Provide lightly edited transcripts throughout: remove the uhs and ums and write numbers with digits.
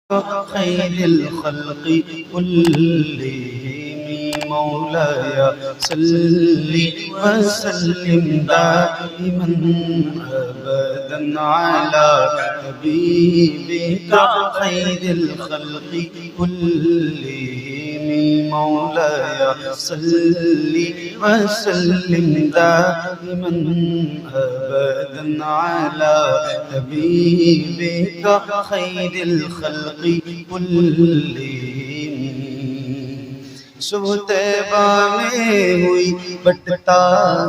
خير الخلق كلهم مولاي صل وسلم دائما أبدا على حبيبك خير الخلق كلهم مولاي صل وسلم دائما أبدا على حبيبك خير الخلق كلهم सुबह तैबा में हुई बटता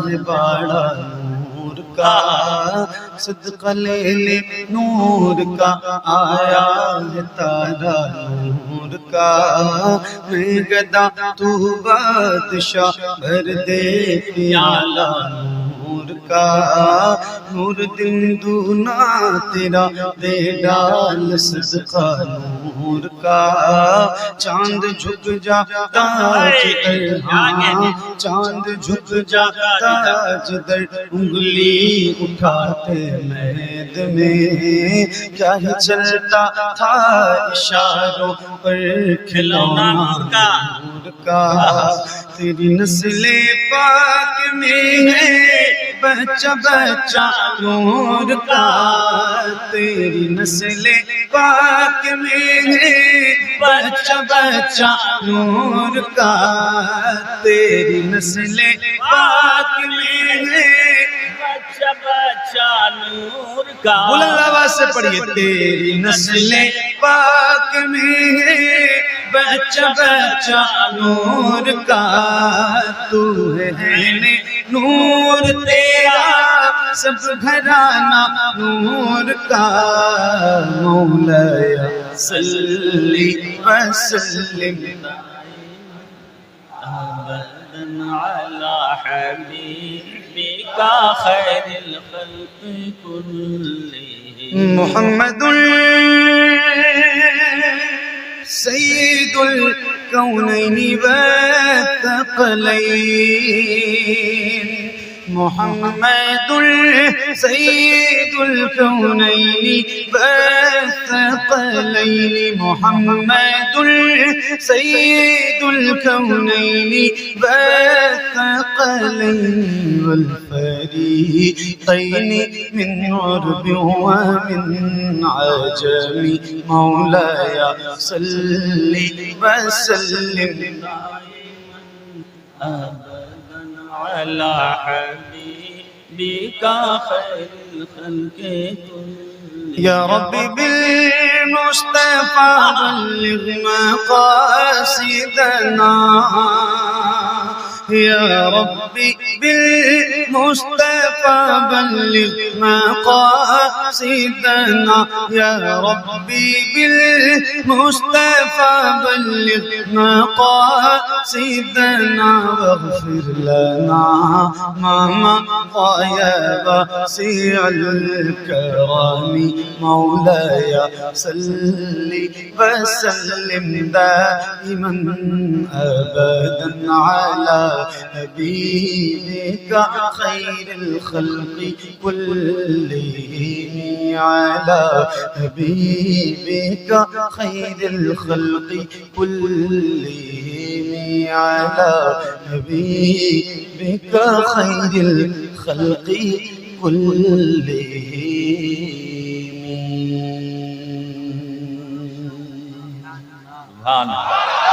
है बाड़ा नूर का सदका ले ले नूर का आया है तारा नूर का मैं गदा तू बादशाह भर दे प्याला नूर का नूर दिन दूना तेरा दे डाल सदका नूर का चांद झुक जाता चांद झुक जाता जिधर उंगली उठाते महद में क्या ही चलता था इशारों पर खिलौना नूर का तेरी नस्ले पाक में है बच्चा बच्चा नूर का तेरी नस्ले पाक में है बच्चा बच्चा नूर का तेरी नस्ले पाक में है बच्चा बच्चा नूर का बुलंद आवाज से पढ़िए तेरी नस्ले पाक में है बच्चा बच्चा नूर का तू है नूर तेरा सब घराना नूर का मौलाया सल्ली वसल्लिम अबदन अला हबीबिका खैरिल खल्क़ कुल्लिहिम मुहम्मदुल सय्यिदुल कौनैनि वत्तक़लैन मुहम्मदुल सय्यिदुल कौनैनि वत्तक़लैन मुहम्मदुल सय्यिदुल कौनैनि वत्तक़लैन वल फरीक़ैन मिन उर्ब व मिन अजम मौलाया सल्लि वसल्लिम अला हबीबिका खैरिल खल्क़ या रब्बी बिल मुस्तफा बल्लिग मक़ासिदना या रब्बी बिल मुस्तफा बल्लिग मक़ासिदना या रब्बी बिल मुस्तफा बल्लिग मक़ासिदना वग़फिर लना मा मक़या वसिअल करम मौलाया सल्लि वसल्लिम दाइमन अबदन अला हबीबिका खैरिल खल्क़ कुल्लिहिम अला हबीबिका खैरिल खल्क़ कुल्लिहिम अला हबीबिका खैरिल खल्क़ कुल्लिहिम सुभान अल्लाह।